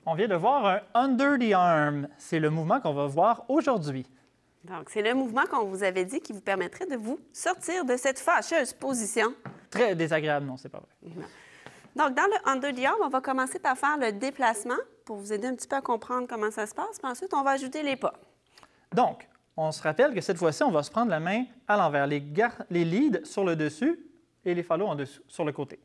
on vient de voir un under the arm. C'est le mouvement qu'on va voir aujourd'hui. Donc, c'est le mouvement qu'on vous avait dit qui vous permettrait de vous sortir de cette fâcheuse position. Très désagréable, non, c'est pas vrai. Donc, dans le under the arm, on va commencer par faire le déplacement pour vous aider un petit peu à comprendre comment ça se passe. Puis ensuite, on va ajouter les pas. Donc, on se rappelle que cette fois-ci, on va se prendre la main à l'envers, les leads sur le dessus et les follow en dessous, sur le côté.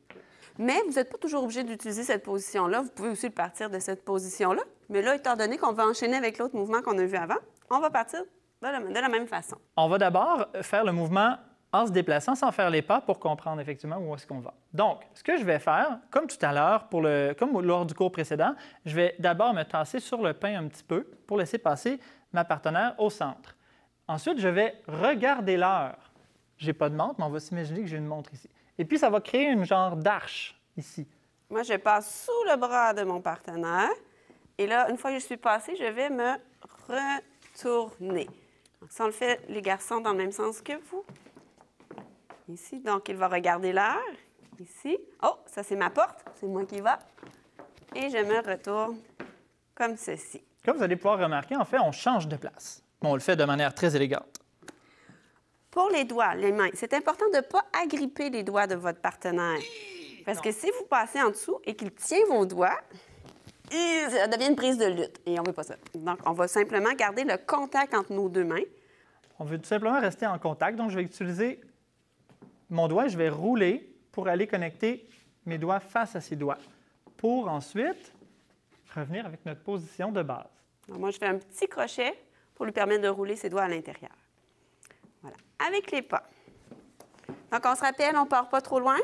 Mais vous n'êtes pas toujours obligé d'utiliser cette position-là. Vous pouvez aussi partir de cette position-là. Mais là, étant donné qu'on va enchaîner avec l'autre mouvement qu'on a vu avant, on va partir de la même façon. On va d'abord faire le mouvement en se déplaçant sans faire les pas pour comprendre effectivement où est-ce qu'on va. Donc, ce que je vais faire, comme tout à l'heure, comme lors du cours précédent, je vais d'abord me tasser sur le pain un petit peu pour laisser passer ma partenaire au centre. Ensuite, je vais regarder l'heure. Je n'ai pas de montre, mais on va s'imaginer que j'ai une montre ici. Et puis, ça va créer une genre d'arche ici. Moi, je passe sous le bras de mon partenaire. Et là, une fois que je suis passée, je vais me retourner. Donc, ça, on le fait, les garçons, dans le même sens que vous. Ici, donc, il va regarder l'heure. Ici. Oh, ça, c'est ma porte. C'est moi qui va. Et je me retourne comme ceci. Comme vous allez pouvoir remarquer, en fait, on change de place. Mais on le fait de manière très élégante. Pour les doigts, les mains, c'est important de ne pas agripper les doigts de votre partenaire. Parce que si vous passez en dessous et qu'il tient vos doigts, ça devient une prise de lutte. Et on ne veut pas ça. Donc, on va simplement garder le contact entre nos deux mains. On veut tout simplement rester en contact. Donc, je vais utiliser mon doigt et je vais rouler pour aller connecter mes doigts face à ses doigts. Pour ensuite revenir avec notre position de base. Donc, moi, je fais un petit crochet pour lui permettre de rouler ses doigts à l'intérieur. Voilà. Avec les pas. Donc, on se rappelle, on ne part pas trop loin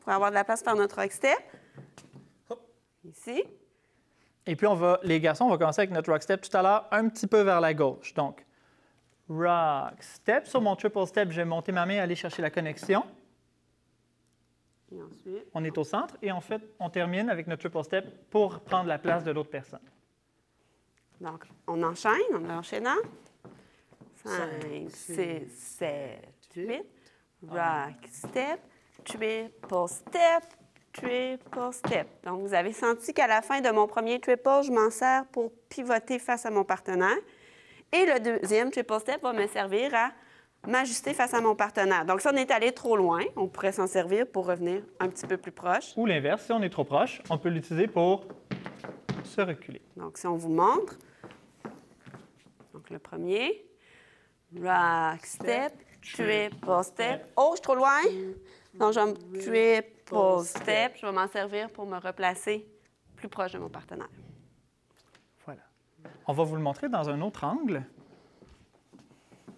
pour avoir de la place pour faire notre rock step. Ici. Et puis, les garçons, on va commencer avec notre rock step tout à l'heure, un petit peu vers la gauche. Donc, rock step. Sur mon triple step, je vais monter ma main et aller chercher la connexion. Et ensuite, on est au centre et en fait, on termine avec notre triple step pour prendre la place de l'autre personne. Donc, on enchaîne, en enchaînant. 5, 6, 7, 8. Rock step, triple step, triple step. Donc, vous avez senti qu'à la fin de mon premier triple, je m'en sers pour pivoter face à mon partenaire. Et le deuxième triple step va me servir à m'ajuster face à mon partenaire. Donc, si on est allé trop loin, on pourrait s'en servir pour revenir un petit peu plus proche. Ou l'inverse, si on est trop proche, on peut l'utiliser pour se reculer. Donc, si on vous montre, donc le premier, rock step, triple step. Oh, je suis trop loin. Donc, je vais me triple step. Je vais m'en servir pour me replacer plus proche de mon partenaire. Voilà. On va vous le montrer dans un autre angle.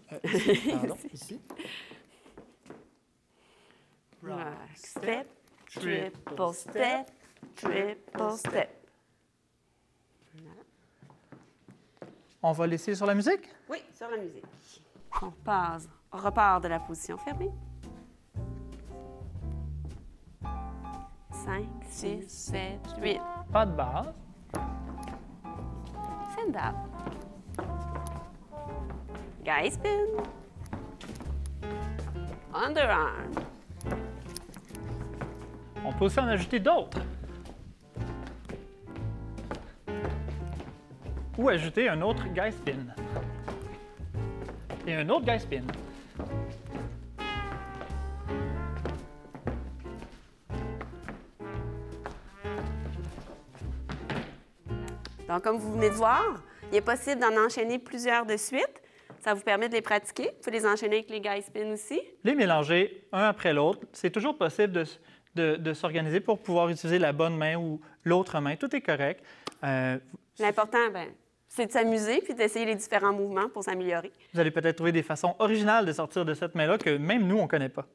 Pardon, ici. Rock step, triple step, triple step. On va laisser sur la musique? Oui, sur la musique. On repart de la position fermée. 5, 6, 7, 8. Pas de base. Stand up. Guy spin. Underarm. On peut aussi en ajouter d'autres. Ou ajouter un autre guy spin. Et un autre guy spin. Donc, comme vous venez de voir, il est possible d'en enchaîner plusieurs de suite. Ça vous permet de les pratiquer. Vous pouvez les enchaîner avec les guy spins aussi. Les mélanger un après l'autre. C'est toujours possible de s'organiser pour pouvoir utiliser la bonne main ou l'autre main. Tout est correct. L'important, c'est de s'amuser puis d'essayer les différents mouvements pour s'améliorer. Vous allez peut-être trouver des façons originales de sortir de cette main-là que même nous, on ne connaît pas.